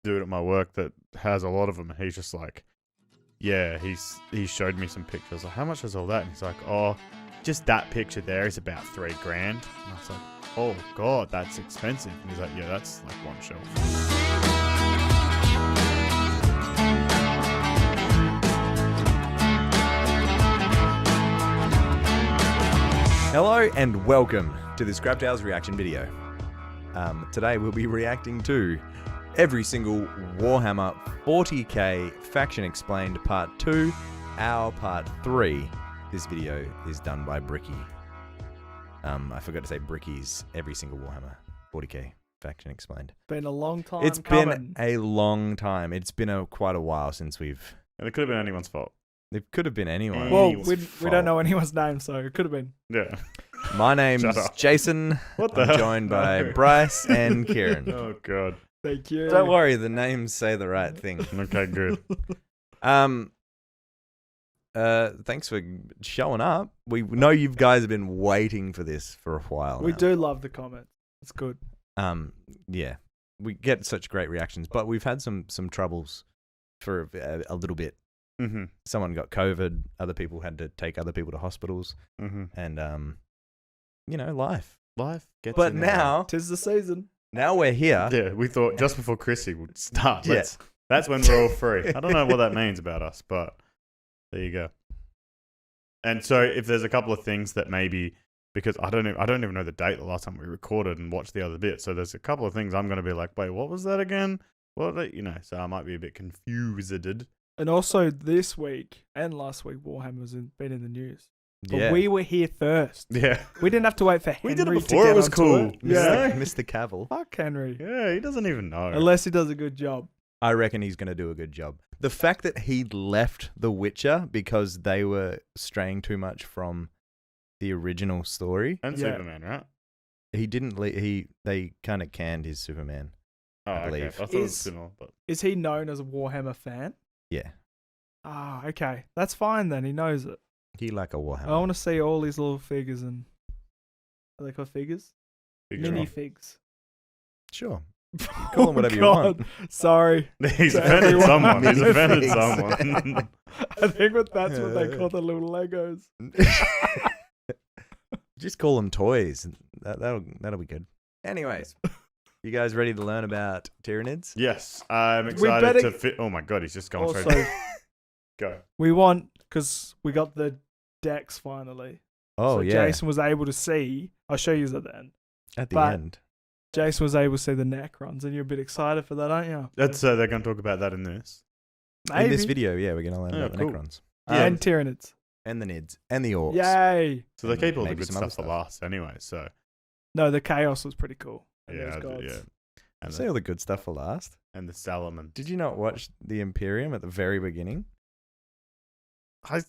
dude at my work that has a lot of them. He's just like, yeah, he showed me some pictures. Like, how much is all that? And he's like, oh, just that picture there is about $3,000. And I was like, oh god, that's expensive. And he's like, yeah, that's like one shelf. Hello and welcome to this CrabTale's reaction video. Today we'll be reacting to every single Warhammer 40k Faction Explained Part 2, our Part 3. This video is done by Bricky. I forgot to say Bricky's every single Warhammer 40k Faction Explained. Been a long time It's coming. been a long time. It's been quite a while since we've... And it could have been anyone's fault. It could have been anyone. Well, we don't know anyone's name, so it could have been. Yeah. My name's Jason. What the I'm hell? joined by No. Bryce and Kieran. Oh god. Thank you. Don't worry, the names say the right thing. Okay, good. Thanks for showing up. We know you guys have been waiting for this for a while We now. do love the comments. It's good. Yeah, we get such great reactions, but we've had some troubles for a little bit. Mm-hmm. Someone got COVID. Other people had to take other people to hospitals, Mm-hmm. and life. Life gets But in the way. Tis the season. now we're here. Yeah, we thought just before Chrissy would start. Yeah. That's when we're all free. I don't know what that means about us, but there you go. And so if there's a couple of things that maybe, because I don't even know the date the last time we recorded and watched the other bit. So there's a couple of things I'm going to be like, wait, what was that again? So I might be a bit confused. And also this week and last week, Warhammer's been in the news. But Yeah. we were here first. Yeah. We didn't have to wait for We Henry did it to before get it was onto cool. it. Yeah. Mr. Cavill. Fuck Henry. Yeah, he doesn't even know. Unless he does a good job. I reckon he's going to do a good job. The fact that he left The Witcher because they were straying too much from the original story. And Yeah. Superman, right? He didn't. They kind of canned his Superman. Oh, I believe. Okay. I thought it was similar, but Is he known as a Warhammer fan? Yeah, Ah, okay. That's fine then. He knows it. he like a Warhammer. I want to see all these little figures and... Are they called figures? figure Mini off. figs. Sure, call them whatever you want. Sorry. He's To offended everyone. someone. He's Mini offended figs. someone. I think that's what they call the little Legos. Just call them toys. That'll be good. Anyways, you guys ready to learn about Tyranids? Yes, I'm We excited better- to fit. Oh my god, he's just gone Also, straight. Go. we want, because we got the decks finally. Oh So yeah, Jason was able to see, I'll show you at the end. at the but- end. Jason was able to see the Necrons, and you're a bit excited for that, aren't you? That's they're going to talk about that in this. Maybe. In this video, yeah, we're gonna learn Yeah, about cool. the Necrons. And Tyranids. And the Nids and the Orks. Yay! So they keep all the Maybe good some other stuff for last anyway. So No, the Chaos was pretty cool. And yeah, those gods. yeah. And Say all the good stuff for last. the Salomon. Did you not watch the Imperium at the very beginning?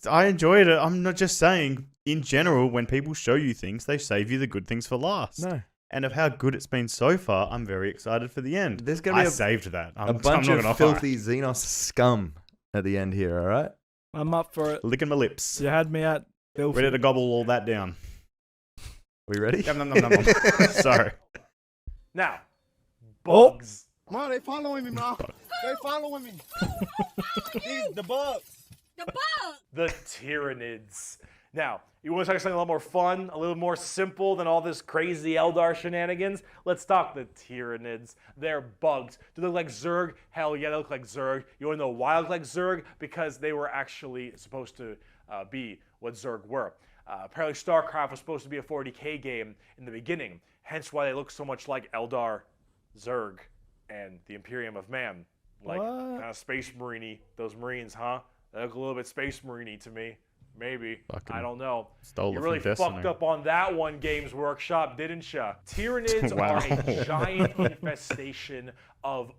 I enjoyed it. I'm not just saying. In general, when people show you things, they save you the good things for last. No. And of how good it's been so far, I'm very excited for the end. There's gonna be I a saved that. bunch I'm not of gonna filthy Xenos scum at the end here, alright? I'm up for it. licking my lips, You had me at filthy. ready to gobble all that down. We ready? Nom, nom, nom, nom, nom. Sorry. Now, Oh. bugs. Ma, they following me, ma. They following me. The bugs. The Tyranids. Now, you want to talk something a lot more fun, a little more simple than all this crazy Eldar shenanigans? Let's talk the Tyranids. They're bugs. Do they look like Zerg? Hell yeah, they look like Zerg. You want to know why they look like Zerg? Because they were actually supposed to be what Zerg were. Apparently StarCraft was supposed to be a 40k game in the beginning, hence why they look so much like Eldar, Zerg, and the Imperium of Man. Like, What? kind of Space Marine-y, those Marines, huh? They look a little bit Space Marine-y to me. Maybe. Fucking I don't know. stole You it really from Destiny. fucked up on that one, Games Workshop, didn't ya? Tyranids Wow. are a giant infestation of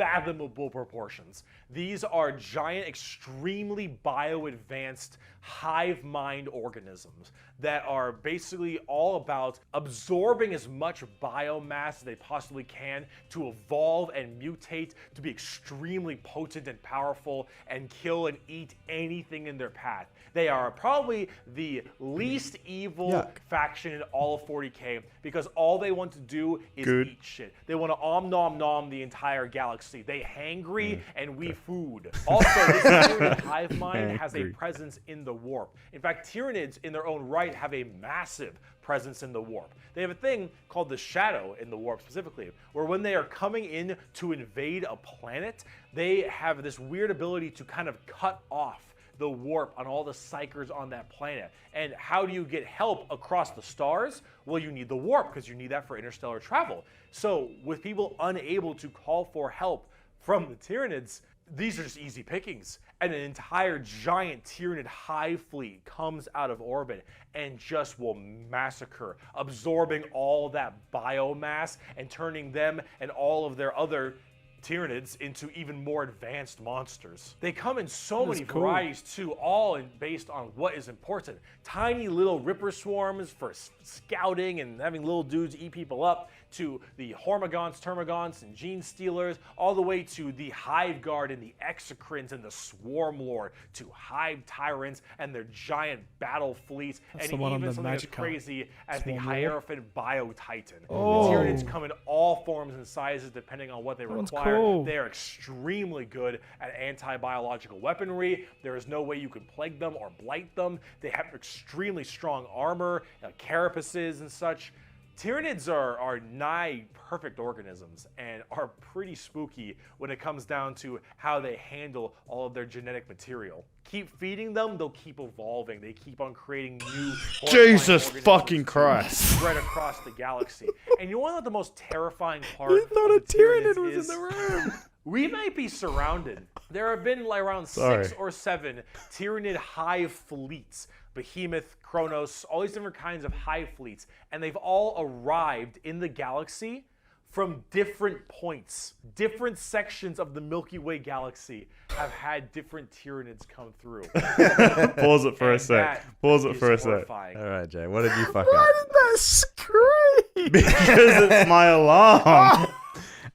unfathomable proportions. These are giant, extremely bio-advanced hive mind organisms that are basically all about absorbing as much biomass as they possibly can to evolve and mutate to be extremely potent and powerful and kill and eat anything in their path. They are probably the least evil faction in all of 40k because all they want to do is eat shit. They want to nom nom the entire galaxy. They hangry and we food. Also, this Tyranid hive mind has a presence in the warp. In fact, Tyranids in their own right have a massive presence in the warp. They have a thing called the shadow in the warp specifically, where when they are coming in to invade a planet, they have this weird ability to kind of cut off the warp on all the psychers on that planet. And how do you get help across the stars? Well, you need the warp because you need that for interstellar travel. So with people unable to call for help from the Tyranids, these are just easy pickings. And an entire giant Tyranid hive fleet comes out of orbit and just will massacre, absorbing all that biomass and turning them and all of their other Tyranids into even more advanced monsters. They come in so many varieties too, all based on what is important. Tiny little ripper swarms for scouting and having little dudes eat people up, to the Hormagons, Termagants, and Genestealers, all the way to the Hive Guard and the Exocrines and the Swarm Lord, to Hive Tyrants and their giant battle fleets, and even something as crazy as the Hierophant Bio Titan. The Tyranids come in all forms and sizes depending on what they require. They are extremely good at anti-biological weaponry. There is no way you can plague them or blight them. They have extremely strong armor, carapaces and such. Tyranids are nigh perfect organisms and are pretty spooky when it comes down to how they handle all of their genetic material. Keep feeding them, they'll keep evolving. They keep on creating new Jesus fucking Christ spread across the galaxy. And you want to know what the most terrifying part You thought a of the Tyranids Tyranid was is? in the room. We might be surrounded. There have been like around 6 or 7 Tyranid hive fleets. Behemoth, Kronos, all these different kinds of hive fleets. And they've all arrived in the galaxy from different points. Different sections of the Milky Way galaxy have had different Tyranids come through. Pause it for a sec. Pause it for a sec. All right, Jay, what did you fuck Why up? did that scream? Because it's my alarm.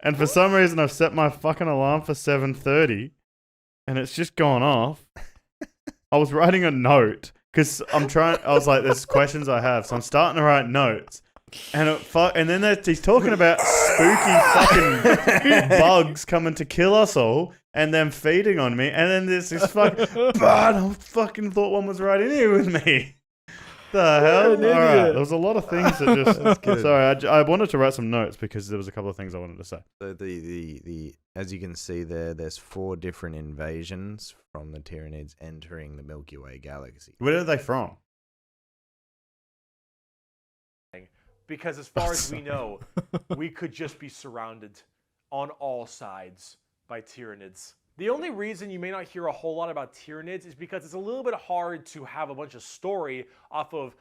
And for some reason, I've set my fucking alarm for 7:30, and it's just gone off. I was writing a note because I was like, there's questions I have, so I'm starting to write notes. And then he's talking about spooky fucking bugs coming to kill us all, and them feeding on me. And then there's this fucking, I fucking thought one was right in here with me. The hell? All right, there was a lot of things that just. Sorry, I wanted to write some notes because there was a couple of things I wanted to say. So the as you can see there's 4 different invasions from the Tyranids entering the Milky Way galaxy. Where are they from? Because as far as we know, we could just be surrounded on all sides by Tyranids. The only reason you may not hear a whole lot about Tyranids is because it's a little bit hard to have a bunch of story off of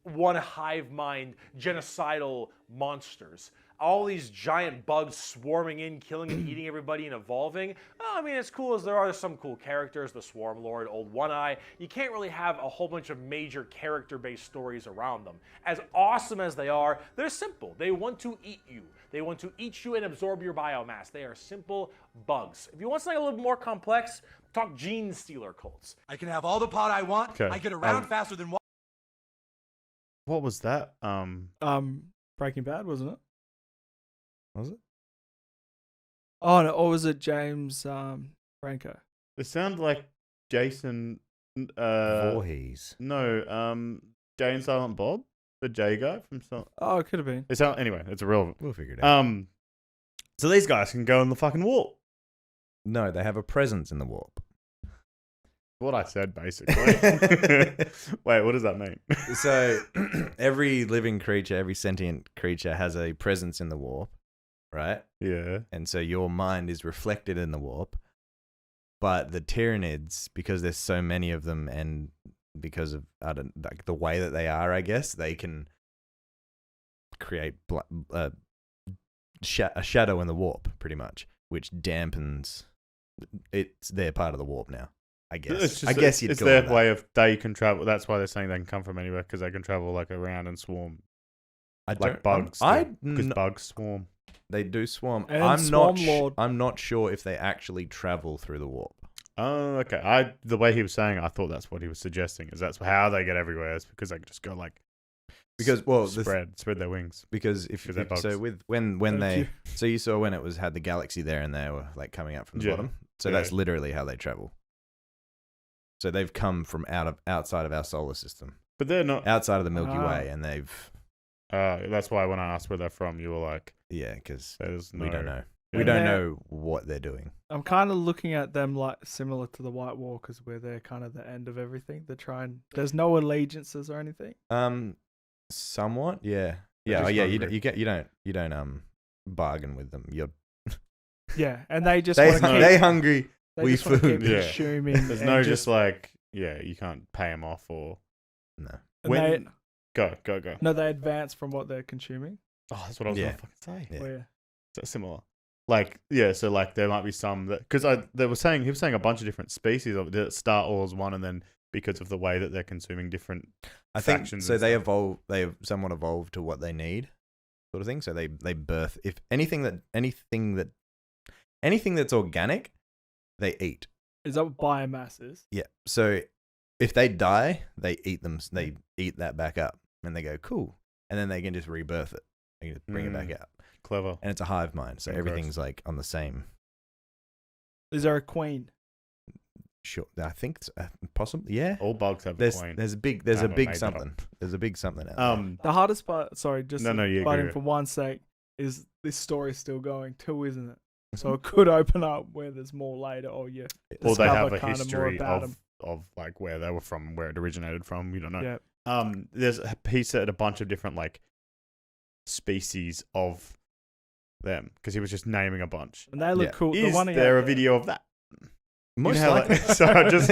one hive mind genocidal monsters. All these giant bugs swarming in, killing and eating everybody and evolving. I mean, as cool as there are some cool characters, the Swarm Lord, Old One-Eye, you can't really have a whole bunch of major character-based stories around them. As awesome as they are, they're simple. They want to eat you. They want to eat you and absorb your biomass. They are simple bugs. If you want something a little more complex, talk Genestealer cults. I can have all the pot I want. Okay. I get around faster than What was that? Breaking Bad, wasn't it? Was it? Oh no, or was it James Franco? It sounded like Jason. Voorhees. No, Jay and Silent Bob, the J guy from. Oh, it could have been. Anyway, it's irrelevant. We'll figure it out. So these guys can go in the fucking warp. No, they have a presence in the warp. What I said, basically. Wait, what does that mean? So every living creature, every sentient creature has a presence in the warp, right? Yeah. And so your mind is reflected in the warp. But the Tyranids, because there's so many of them, and because of the way that they are, I guess they can create a shadow in the warp, pretty much. which dampens. They're part of the warp now. I guess. It's just, I guess you'd it's call their it that. way of they can travel. That's why they're saying they can come from anywhere because they can travel like around and swarm I like don't- bugs. Because n- bugs swarm. They do swarm. And I'm not. Swarm Lord. I'm not sure if they actually travel through the warp. Oh, okay. The way he was saying, I thought that's what he was suggesting. Is that's how they get everywhere? Is because they can just go like Because well, spread their wings. because if Because they're bugs. so with when Thank they you. so you saw when it was had the galaxy there and they were like coming out from the Yeah. bottom. So Yeah. that's literally how they travel. So they've come from outside of our solar system, But they're not. outside of the Milky Ah. Way, and they've That's why when I asked where they're from, you were like, because "There's no." we don't know. Yeah. We don't they're- know what they're doing. I'm kind of looking at them like similar to the White Walkers, where they're kind of the end of everything. They're trying. There's no allegiances or anything. Somewhat, yeah, They're yeah, just yeah. hungry. You don't bargain with them. You're Yeah, and they just they want to keep. they hungry. They we just wanna food. keep Yeah. consuming. There's and no just like you can't pay them off or No, and when they, go. no, they advance from what they're consuming. Oh, that's what I was Yeah. gonna fucking say. Yeah. Where So similar. Like so like there might be some that because he was saying a bunch of different species of it. Star Wars one, and then because of the way that they're consuming different. I think factions so. and They stuff. evolve. They have somewhat evolved to what they need, sort of thing. So they birth. If anything that's organic, they eat. is that what biomass is? Yeah. So if they die, they eat them. They eat that back up, and they go cool, and then they can just rebirth it. They can just bring it back out, Clever. and it's a hive mind. So Gross. everything's like on the same. Is there a queen? Sure, I think it's, possibly. Yeah. All bugs have a There's coin. there's a big I haven't made that something. up. There's a big something out there. The hardest part, sorry, just No, you biting agree. for one sake, is this story's still going too, isn't it? So it could open up where there's more later, or you Or they have discover a kinda more history about 'em. of like where they were from, where it originated from. We don't know. Yeah. He said a bunch of different like species of them because he was just naming a bunch. And they look Yeah. cool. Is the one he there had a video of that? Most how, likely. so I just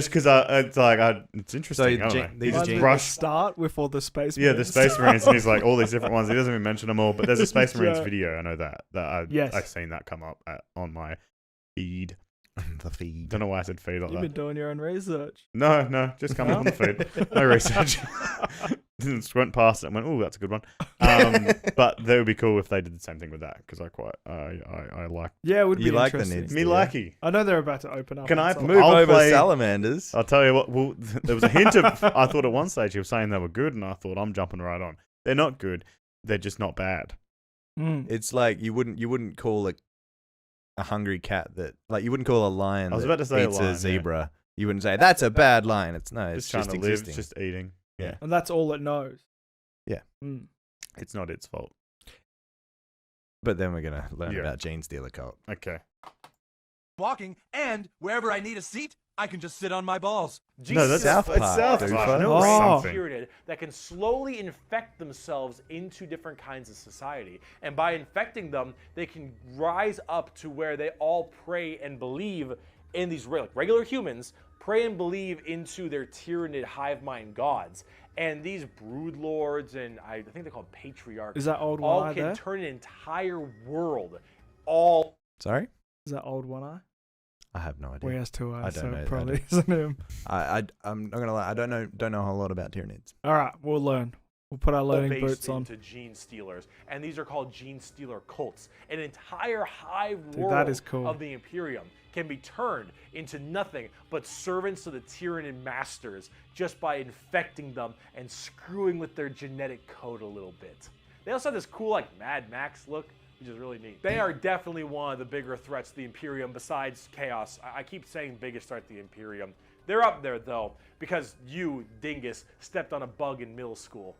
because it's interesting. I don't know. these He Reminds just me of the brushed. start with all the space. Yeah, the Marines. Space Marines, and he's like all these different ones. He doesn't even mention them all, but there's a Space Marines Yeah. video. I know that Yes. I've seen that come up on my feed. the feed. Don't know why I said feed like You've that. been doing your own research. No, just come up on the feed. No research. Just went past it and went, oh, that's a good one. But that would be cool if they did the same thing with that because I like Yeah, it would You be like the interesting. Nids? me Yeah. likey. I know they're about to open up. Can on I something. Move I'll over play- salamanders. I'll tell you what. Well, there was a hint of. I thought at one stage he was saying they were good, and I thought I'm jumping right on. They're not good. They're just not bad. Mm. It's like you wouldn't call a hungry cat that like you wouldn't call a lion I was that about to say a eats lion, a yeah. zebra. You wouldn't say that's a bad lion. It's no, it's Just trying just to live, existing. just eating. Yeah. And that's all it knows. Yeah. Mm. It's not its fault. But then we're gonna learn Yeah. about Genestealer cult. Okay. Walking, and wherever I need a seat, I can just sit on my balls. No, that's South it's Park, South dude. Park. Oh. No, something. Tyranid that can slowly infect themselves into different kinds of society. And by infecting them, they can rise up to where they all pray and believe in these regular humans, pray and believe into their Tyranid hive mind gods. And these brood lords and I think they're called patriarchs. Is that old one all eye can there? turn an entire world all Sorry, Is that old one eye? I have no idea. Well, he has two eyes, I so don't know. it probably isn't him. I'm not gonna lie. I don't know a whole lot about Tyranids. All right, we'll learn. We'll put our learning based boots on. into Genestealers, and these are called Genestealer cults. An entire hive Dude, world that is cool. of the Imperium can be turned into nothing but servants to the Tyranid masters just by infecting them and screwing with their genetic code a little bit. They also have this cool like Mad Max look, which is really neat. They are definitely one of the bigger threats to the Imperium besides Chaos. I keep saying biggest threat to the Imperium. They're up there though, because you, dingus, stepped on a bug in middle school.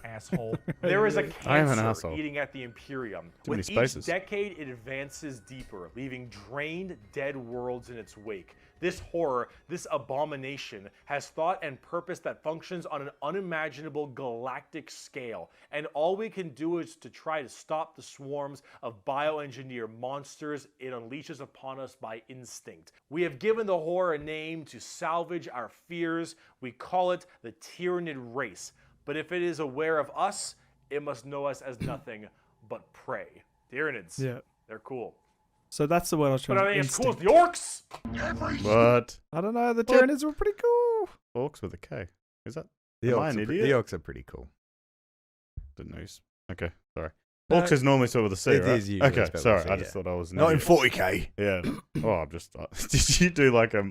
Asshole. There is a I am an cancer asshole. eating at the Imperium. Too many With each spaces. decade, it advances deeper, leaving drained, dead worlds in its wake. This horror, this abomination, has thought and purpose that functions on an unimaginable galactic scale. And all we can do is to try to stop the swarms of bioengineered monsters it unleashes upon us by instinct. We have given the horror a name to salvage our fears. We call it the Tyranid race. But if it is aware of us, it must know us as nothing but prey. Tyranids. Yeah. They're cool. So that's the word I was trying But to are they as cool as instinct. the Orks? What? I don't know. The Tyranids were pretty cool. Orcs with a K. Is that? The Am I Orks, an are idiot? the Orks are pretty cool. Didn't know. Okay, sorry. No. Orcs is normally spelled with a C, It right? is usually Okay, spelled with sorry. a C, I just yeah. thought I was an Not in idiot. 40k. Yeah. Oh, I'm just. Did you do like a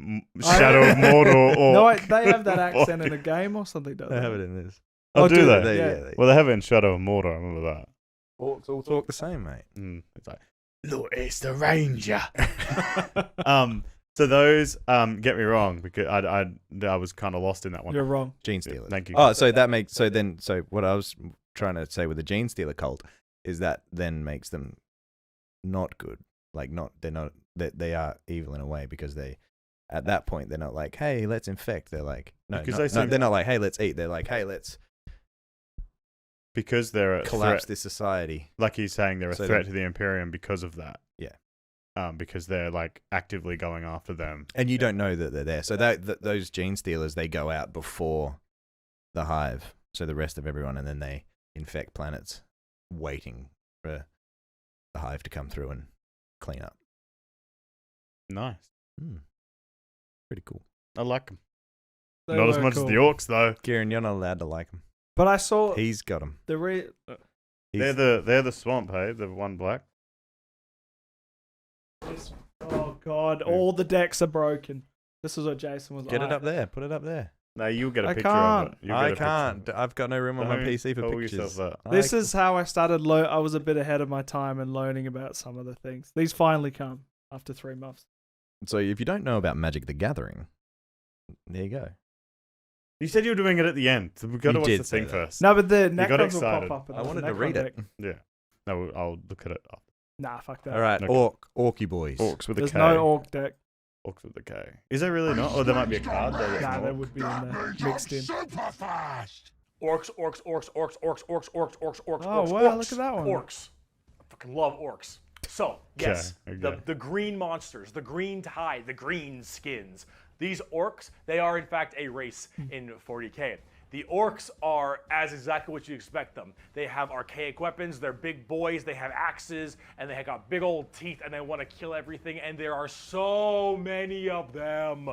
Shadow of Mordor or? No, they have that accent in a game or something, don't They they? have it in this. Oh, do they? They, Yeah. yeah, Well, they have it in Shadow of Mordor. I remember that. Orcs all talk the same, mate. It's like, look, it's the Ranger. So those, get me wrong, because I was kind of lost in that one. You're wrong. Genestealer. Thank you. Oh, so that makes so what I was trying to say with the Genestealer cult is that then makes them not good. Like they are evil in a way because they at that point they're not like, hey, let's infect. They're like they're not like, hey, let's eat. They're like, hey, let's because they're a collapse threat, this society. like he's saying, they're a So threat then- to the Imperium because of that. Yeah. Because they're like actively going after them. And you don't know that they're there. So those Genestealers, they go out before the hive, so the rest of everyone, and then they infect planets, waiting for the hive to come through and clean up. Nice. Pretty cool. I like them. They Not as were much cool. as the Orcs though. Kieran, you're not allowed to like them. But I saw He's got them. the They're the swamp, hey, the one black. Oh god, all the decks are broken. This is what Jason was Get it like. up there. Put it up there. No, you'll get a I picture can't. of it. You'll I get a picture of can't. it. I've got no room on my Don't PC for call pictures. yourself that. This is how I started. I was a bit ahead of my time in learning about some of the things. These finally come after 3 months. So if you don't know about Magic the Gathering, there you go. You said you were doing it at the end. So we've got to You watch did the say thing that. first. No, but the got Necrons will excited. pop up. in I the wanted to Necron read it. deck. Yeah. No, I'll look at it after. Nah, fuck that. All right, Okay. Orky boys. Orcs with a There's K. no Orc deck. Orcs with a K. Is there really not? Or there might be a card there that's Nah, not. there would be in there, mixed in. Super fast. Orks, orks, orks, orks, orks, orks, orks, orks, orks, Oh, orks, wow, orks, look at that one. Orks. I fucking love orks. So, yes, okay. the green monsters, the green tide, the green skins. These orks, they are in fact a race in 40k. The orcs are as exactly what you expect them. They have archaic weapons, they're big boys, they have axes, and they have got big old teeth, and they want to kill everything, and there are so many of them.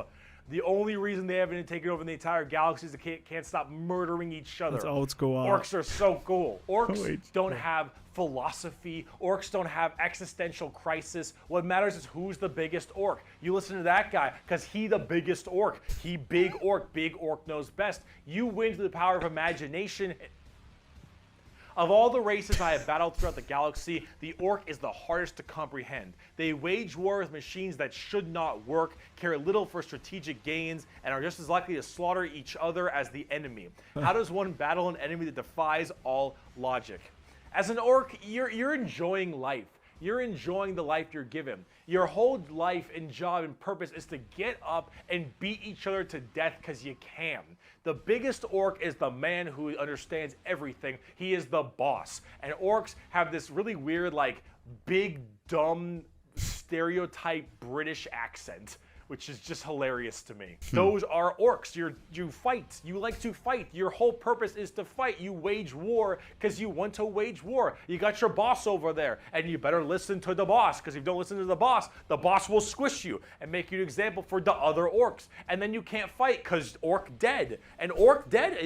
The only reason they haven't taken over the entire galaxy is they can't stop murdering each other. That's old school art. Orcs are so cool. Orcs Wait. don't have philosophy. Orcs don't have existential crisis. What matters is who's the biggest orc. You listen to that guy because he the biggest orc. He big orc. Big orc knows best. You win through the power of imagination. Of all the races I have battled throughout the galaxy, the orc is the hardest to comprehend. They wage war with machines that should not work, care little for strategic gains, and are just as likely to slaughter each other as the enemy. How does one battle an enemy that defies all logic? As an orc, you're enjoying life. You're enjoying the life you're given. Your whole life and job and purpose is to get up and beat each other to death because you can. The biggest orc is the man who understands everything. He is the boss. And orcs have this really weird, like, big, dumb, stereotype British accent, which is just hilarious to me. Those are orcs. You fight. You like to fight. Your whole purpose is to fight. You wage war because you want to wage war. You got your boss over there, and you better listen to the boss, because if you don't listen to the boss will squish you and make you an example for the other orcs. And then you can't fight because orc dead. And orc dead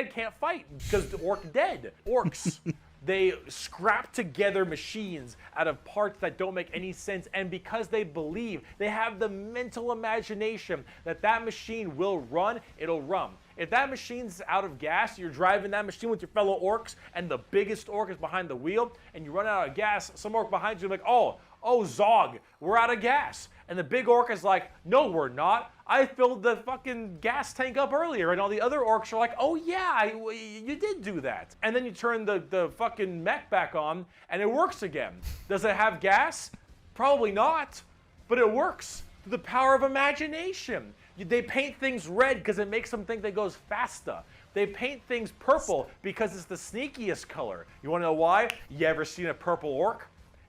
can't fight because orc dead. Orcs. They scrap together machines out of parts that don't make any sense, and because they believe, they have the mental imagination that that machine will run, it'll run. If that machine's out of gas, you're driving that machine with your fellow orcs, and the biggest orc is behind the wheel, and you run out of gas, some orc behind you is like, oh, Zog, we're out of gas. And the big orc is like, no, we're not. I filled the fucking gas tank up earlier. And all the other orcs are like, oh yeah, you did do that. And then you turn the fucking mech back on and it works again. Does it have gas? Probably not, but it works through the power of imagination. They paint things red because it makes them think they goes faster. They paint things purple because it's the sneakiest color. You wanna know why? You ever seen a purple orc?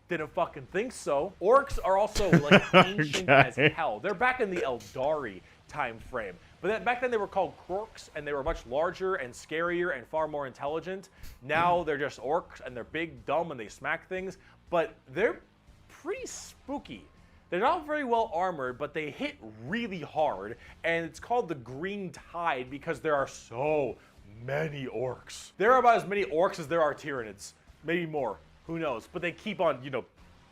Didn't fucking think so. Orcs are also like ancient as hell. They're back in the Eldari time frame. But back then they were called Orks, and they were much larger and scarier and far more intelligent. Now they're just orcs, and they're big, dumb, and they smack things. But they're pretty spooky. They're not very well armored, but they hit really hard, and it's called the Green Tide because there are so many orcs. There are about as many orcs as there are Tyranids. Maybe more. Who knows? But they keep on,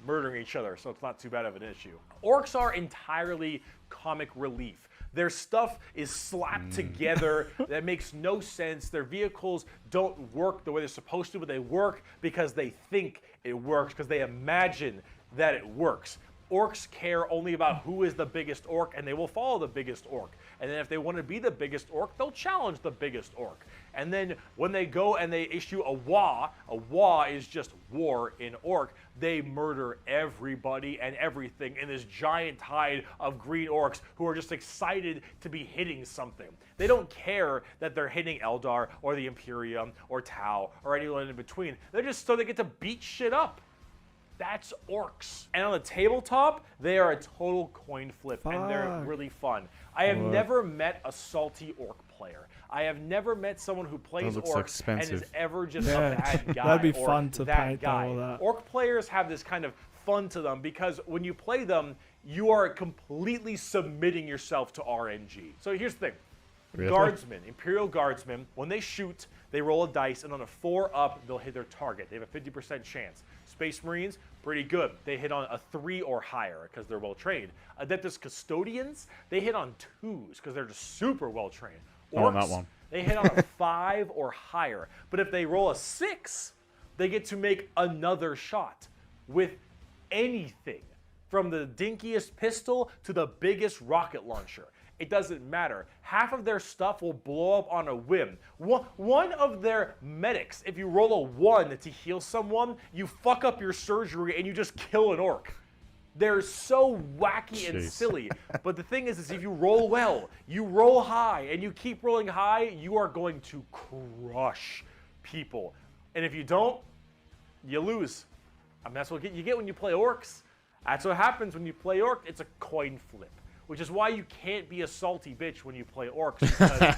murdering each other, so it's not too bad of an issue. Orcs are entirely comic relief. Their stuff is slapped together that makes no sense. Their vehicles don't work the way they're supposed to, but they work because they think it works, because they imagine that it works. Orcs care only about who is the biggest orc, and they will follow the biggest orc. And then if they want to be the biggest orc, they'll challenge the biggest orc. And then when they go and they issue a wa is just war in orc, they murder everybody and everything in this giant tide of green orcs who are just excited to be hitting something. They don't care that they're hitting Eldar or the Imperium or Tau or anyone in between. They're just so they get to beat shit up. That's orcs. And on the tabletop, they are a total coin flip, and they're really fun. I have never met a salty orc player. I have never met someone who plays orcs and is ever just a bad guy. That'd be fun to paint guy. all that. Orc players have this kind of fun to them because when you play them, you are completely submitting yourself to RNG. So here's the thing. Really? Guardsmen, Imperial Guardsmen, when they shoot, they roll a dice, and on a 4 up, they'll hit their target. They have a 50% chance. Space Marines, pretty good. They hit on a 3 or higher because they're well trained. Adeptus Custodians, they hit on 2s because they're just super well trained. Orcs, on that one. they hit on a 5 or higher. But if they roll a 6, they get to make another shot with anything, from the dinkiest pistol to the biggest rocket launcher. It doesn't matter. Half of their stuff will blow up on a whim. One of their medics, if you roll a 1 to heal someone, you fuck up your surgery and you just kill an orc. They're so wacky and silly. But the thing is if you roll well, you roll high, and you keep rolling high, you are going to crush people. And if you don't, you lose. I mean, that's what you get when you play orcs. That's what happens when you play orc. It's a coin flip. Which is why you can't be a salty bitch when you play orcs, because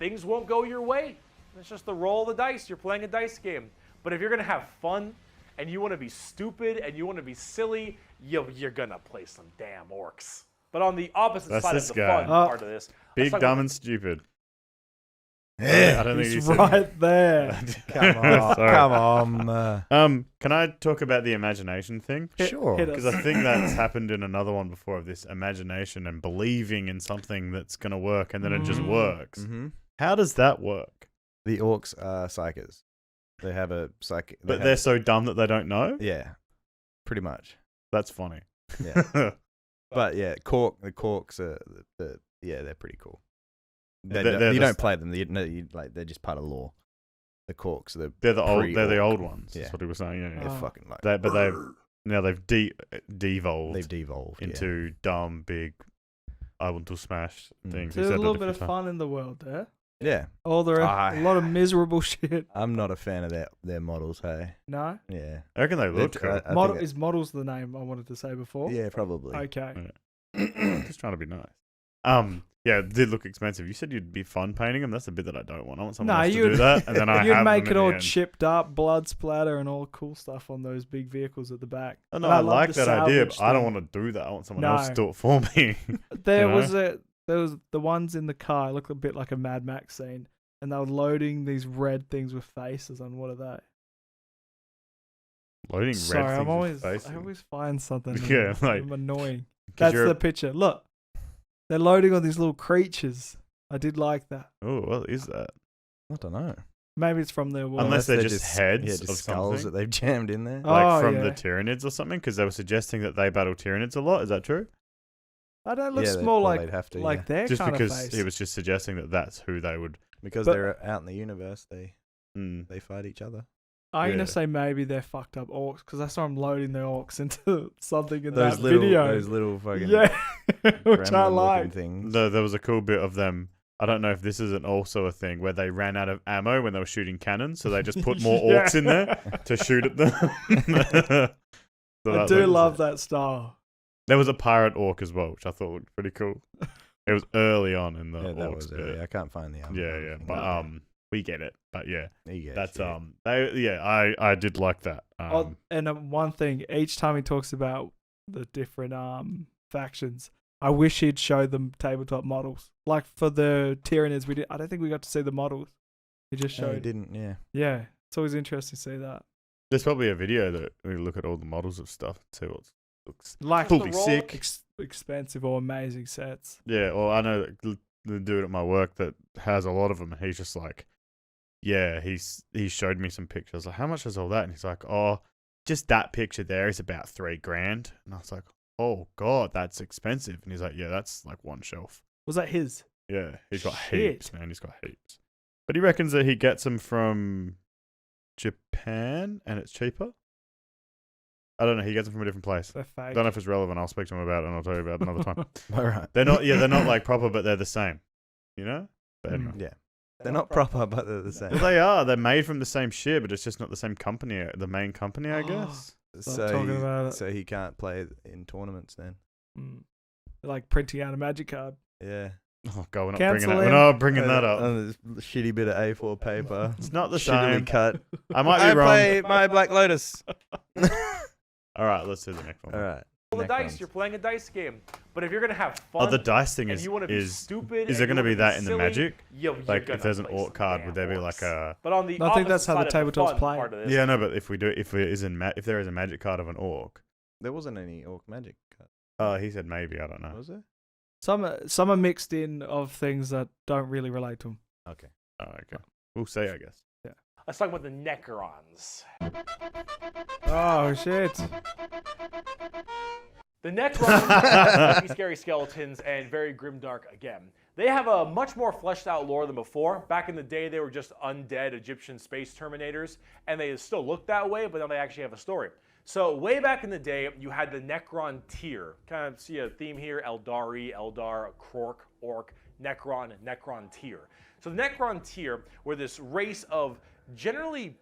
things won't go your way. It's just the roll of the dice. You're playing a dice game. But if you're going to have fun, and you want to be stupid, and you want to be silly, you're going to play some damn orcs. But on the opposite side of the fun part of this... Big, dumb, and stupid. I don't think He's you said right there. Come on. Come on. Can I talk about the imagination thing? Sure. Because I think that's happened in another one before, of this imagination and believing in something that's going to work, and then it just works. Mm-hmm. How does that work? The orcs are psychers. They have a psychic... But they're so dumb that they don't know? Yeah. Pretty much. That's funny. Yeah. But yeah, the Corks are... they're pretty cool. You don't play them. They're just part of lore. The Corks are they're the old ones. Yeah. That's what he was saying. Yeah, They're fucking like... but they've devolved. They've devolved into dumb, big, I want to smash things. There's a little bit of fun in the world there. Yeah. Oh, there are a lot of miserable shit. I'm not a fan of their models, hey? No? Yeah. I reckon they look cool. Is models the name I wanted to say before? Yeah, probably. Okay. Yeah. Just trying to be nice. Yeah, it did look expensive. You said you'd be fun painting them. That's the bit that I don't want. I want someone else to do that, and then you'd make it all chipped up, blood splatter, and all cool stuff on those big vehicles at the back. Oh, no, I like that idea, but I don't want to do that. I want someone else to do it for me. There was the ones in the car. It looked a bit like a Mad Max scene, and they were loading these red things with faces on. What are they? Loading red things with faces. I always find something. Yeah, I'm annoying. That's the picture. Look. They're loading on these little creatures. I did like that. Oh, what is that? I don't know. Maybe it's from their world. Unless they're just heads of skulls something that they've jammed in there. Like from the Tyranids or something, because they were suggesting that they battle Tyranids a lot. Is that true? I don't look more like their just kind of because face. he was just suggesting that that's who they would. Because they're out in the universe, they fight each other. I'm going to say maybe they're fucked up orcs, because I saw them loading their orcs into something in that video. Those little fucking... Yeah, which I like. There was a cool bit of them. I don't know if this isn't also a thing where they ran out of ammo when they were shooting cannons, so they just put more orcs in there to shoot at them. I do love that style. There was a pirate orc as well, which I thought looked pretty cool. It was early on in the orcs. That was early. I can't find the ammo. Yeah, but we get it. But yeah, that's it. I did like that. And one thing, each time he talks about the different factions. I wish he'd show them tabletop models. Like for the Tyranids, I don't think we got to see the models. He just No, showed. he didn't. Yeah. Yeah, it's always interesting to see that. There's probably a video that we look at all the models of stuff and see what looks Like fully sick. expensive or amazing sets. Yeah, well, I know that the dude at my work that has a lot of them, he's just like, yeah, he showed me some pictures. Like, how much is all that? And he's like, oh, just that picture there is about $3,000. And I was like, oh god, that's expensive. And he's like, yeah, that's like one shelf. Was that his? Yeah, he's got Shit. heaps, man. He's got heaps. But he reckons that he gets them from Japan and it's cheaper. I don't know. He gets them from a different place. They're fake. I don't know if it's relevant. I'll speak to him about it and I'll tell you about it another time. All right. They're not. Yeah, they're not like proper, but they're the same. You know. But anyway. Yeah. They're not proper, but they're the same. Well, they are. They're made from the same shit, but it's just not the same company. The main company, I guess. Stop talking about it. So he can't play in tournaments then. Like printing out a magic card. Yeah. Oh god, we're not Cancel bringing him. that. We're not bringing that up. On this shitty bit of A4 paper. It's not the Shittily same. cut. I might I be wrong. play my Black Lotus. All right, let's do the next one. All right. Roll the dice. Necrons. You're playing a dice game. But if you're gonna have fun, Oh, the dice thing and is you want to be stupid, is there going to be that in the silly, Magic? you're Like gonna if there's an play orc some card, damn would there be like orcs. a? But on the I think that's opposite how the side of tabletop's fun played. part of this, Yeah, no, but if there is a Magic card of an orc, There wasn't any Orc Magic cut, he said maybe. I don't know. was there? Some are mixed in of things that don't really relate to them. Okay. Oh, okay. We'll see, I guess. let's talk about the Necrons. Oh shit! The Necrons, pretty scary skeletons and very grimdark again. They have a much more fleshed out lore than before. Back in the day, they were just undead Egyptian space terminators, and they still look that way, but now they actually have a story. So way back in the day, you had the Necron tier. Kind of see a theme here: Eldari, Eldar, Krork, Orc, Necron, Necron tier. So the Necron tier were this race of generally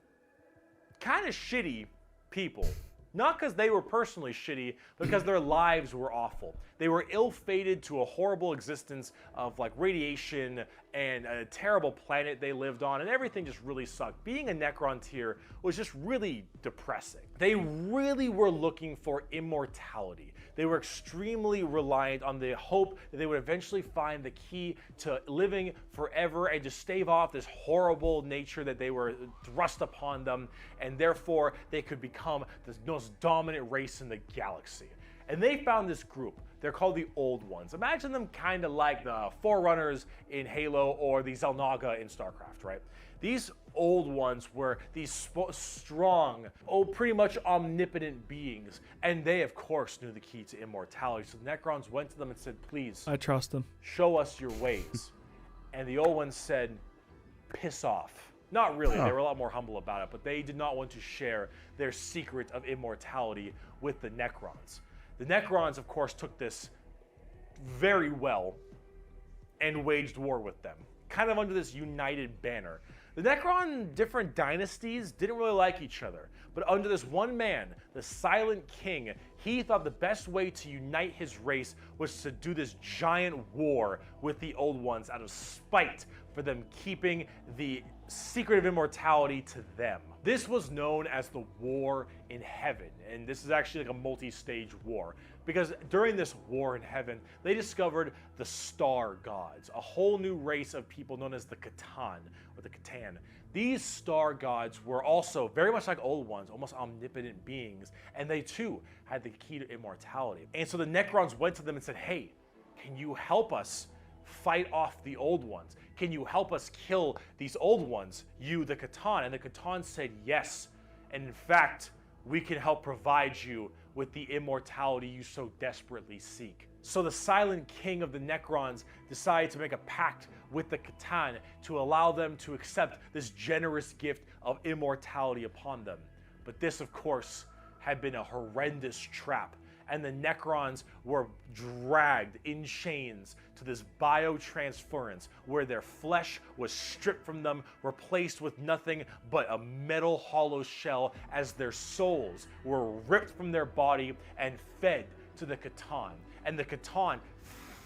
kind of shitty people. Not because they were personally shitty, but because their lives were awful. They were ill-fated to a horrible existence of like radiation and a terrible planet they lived on, and everything just really sucked. Being a Necron tier was just really depressing. They really were looking for immortality. They were extremely reliant on the hope that they would eventually find the key to living forever and just stave off this horrible nature that they were thrust upon them, and therefore they could become the most dominant race in the galaxy. And they found this group. They're called the Old Ones. Imagine them kind of like the Forerunners in Halo or the Xel'Naga in StarCraft, right? These Old Ones were these strong, pretty much omnipotent beings. And they, of course, knew the key to immortality. So the Necrons went to them and said, please, I trust them. show us your ways. And the Old Ones said, piss off. Not really. They were a lot more humble about it, but they did not want to share their secret of immortality with the Necrons. The Necrons, of course, took this very well and waged war with them, kind of under this united banner. The Necron different dynasties didn't really like each other, but under this one man, the Silent King, he thought the best way to unite his race was to do this giant war with the Old Ones out of spite for them keeping the secret of immortality to them. This was known as the War in Heaven, and this is actually like a multi-stage war, because during this war in heaven, they discovered the Star Gods, a whole new race of people known as the Catan, or the Catan. These Star Gods were also very much like Old Ones, almost omnipotent beings, and they too had the key to immortality. And so the Necrons went to them and said, hey, can you help us fight off the Old Ones? Can you help us kill these Old Ones, you, the Catan? And the Catan said yes. And in fact, we can help provide you with the immortality you so desperately seek. So the Silent King of the Necrons decided to make a pact with the Catan to allow them to accept this generous gift of immortality upon them. But this, of course, had been a horrendous trap, and the Necrons were dragged in chains to this biotransference where their flesh was stripped from them, replaced with nothing but a metal hollow shell, as their souls were ripped from their body and fed to the Catan. And the Catan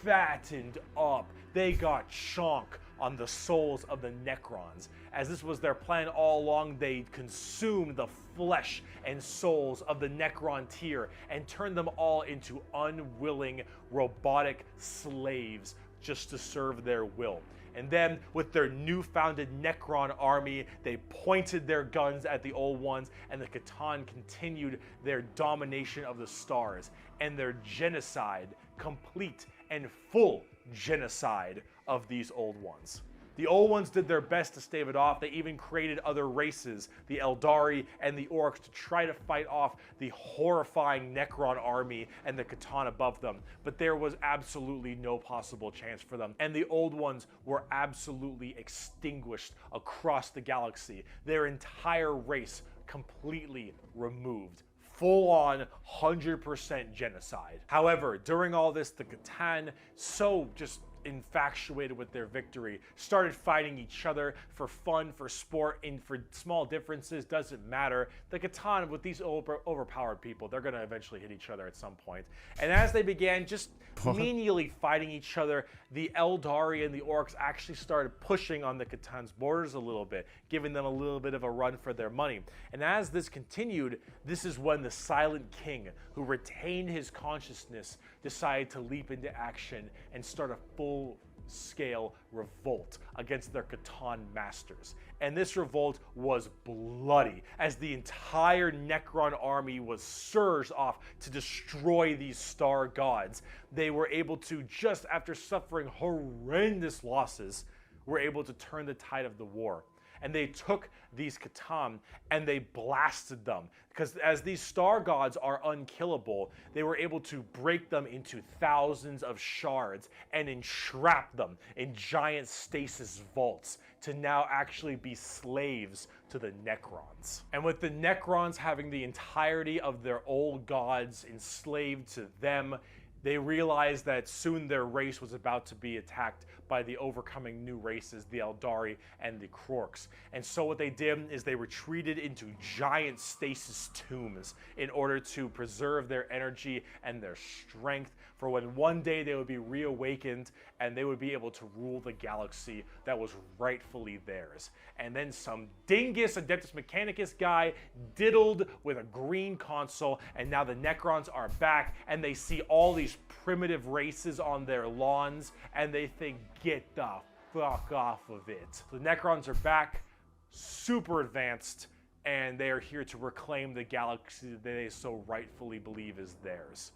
fattened up. They got chonk on the souls of the Necrons. As this was their plan all along, they consumed the flesh and souls of the Necron tier and turned them all into unwilling robotic slaves just to serve their will. And then, with their new-founded Necron army, they pointed their guns at the old ones, and the Catan continued their domination of the stars and their genocide, complete and full genocide of these old ones. The old ones did their best to stave it off. They even created other races, the Eldari and the Orks, to try to fight off the horrifying Necron army and the Catan above them. But there was absolutely no possible chance for them. And the old ones were absolutely extinguished across the galaxy. Their entire race completely removed. Full-on 100% genocide. However, during all this, the Catan, so just infatuated with their victory, started fighting each other for fun, for sport, and for small differences. Doesn't matter. The Catan, with these overpowered people, they're going to eventually hit each other at some point. And as they began just menially fighting each other, the Eldari and the Orks actually started pushing on the Catan's borders a little bit, giving them a little bit of a run for their money. And as this continued, this is when the Silent King, who retained his consciousness, decided to leap into action and start a full-scale revolt against their Catan masters. And this revolt was bloody, as the entire Necron army was surged off to destroy these star gods. They were able to, just after suffering horrendous losses, were able to turn the tide of the war. And they took these Catan and they blasted them. Because as these star gods are unkillable, they were able to break them into thousands of shards and entrap them in giant stasis vaults to now actually be slaves to the Necrons. And with the Necrons having the entirety of their old gods enslaved to them, they realized that soon their race was about to be attacked by the overcoming new races, the Eldari and the Orks. And so what they did is they retreated into giant stasis tombs in order to preserve their energy and their strength for when one day they would be reawakened and they would be able to rule the galaxy that was rightfully theirs. And then some dingus Adeptus Mechanicus guy diddled with a green console, and now the Necrons are back and they see all these primitive races on their lawns and they think, get the fuck off of it. The Necrons are back, super advanced, and they are here to reclaim the galaxy that they so rightfully believe is theirs.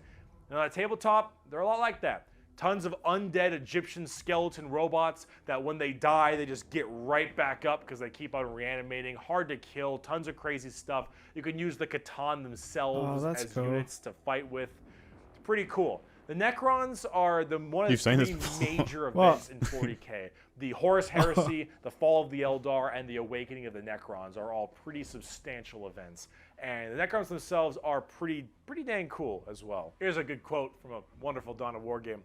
Now at tabletop, they're a lot like that. Tons of undead Egyptian skeleton robots that when they die, they just get right back up because they keep on reanimating. Hard to kill, tons of crazy stuff. You can use the Catan themselves as cool. units to fight with. It's pretty cool. The Necrons are one of the three major events in 40k. The Horus Heresy, the Fall of the Eldar, and the Awakening of the Necrons are all pretty substantial events. And the Necrons themselves are pretty dang cool as well. Here's a good quote from a wonderful Dawn of War game.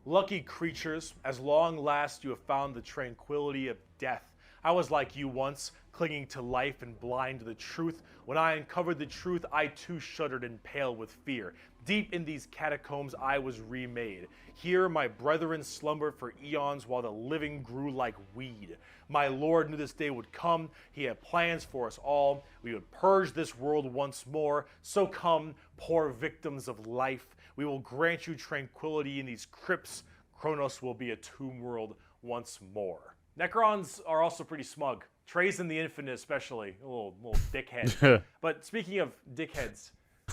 Lucky creatures, as long last you have found the tranquility of death. I was like you once, clinging to life and blind to the truth. When I uncovered the truth, I too shuddered and paled with fear. Deep in these catacombs I was remade. Here my brethren slumbered for eons while the living grew like weed. My Lord knew this day would come. He had plans for us all. We would purge this world once more. So come, poor victims of life. We will grant you tranquility in these crypts. Kronos will be a tomb world once more. Necrons are also pretty smug. Trace the Infinite especially, a little dickhead. But speaking of dickheads,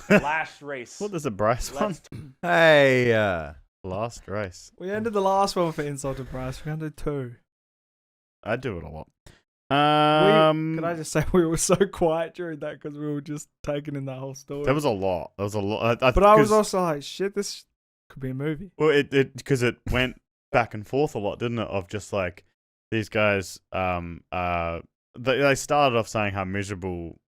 last race. What does a Bryce one? Hey, Last race. We ended the last one for Insulted Bryce. We're going to do two. I do it a lot. Can I just say we were so quiet during that because we were just taking in that whole story. There was a lot. There was a lot. But I was also like, shit, this could be a movie. Well, because it went back and forth a lot, didn't it? Of just like these guys. They started off saying how miserable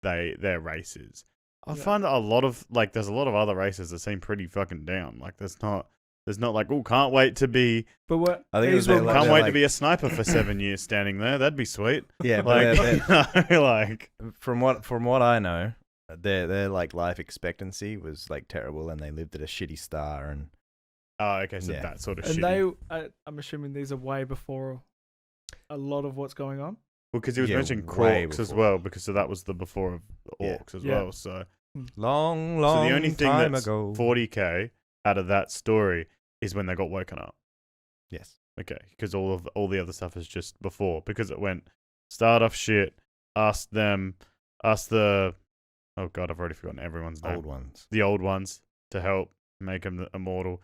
their race is. I find that a lot of there's a lot of other races that seem pretty fucking down. Like there's not like, oh, can't wait to be. But what? I think can't wait to be a sniper for 7 years standing there. That'd be sweet. Yeah, but like from what I know, their like life expectancy was like terrible, and they lived at a shitty star. And oh, okay, so that sort of shit. And I'm assuming these are way before a lot of what's going on. Well, because he was Yeah, mentioning way Orks as before. well, because so that was the before of the Yeah. Orks as Yeah. well. So Long so the only thing time that's ago. 40k out of that story is when they got woken up. Yes. Okay, because all the other stuff is just before, because it went start off shit, ask the oh god, I've already forgotten everyone's name. Old ones. The old ones to help make them immortal.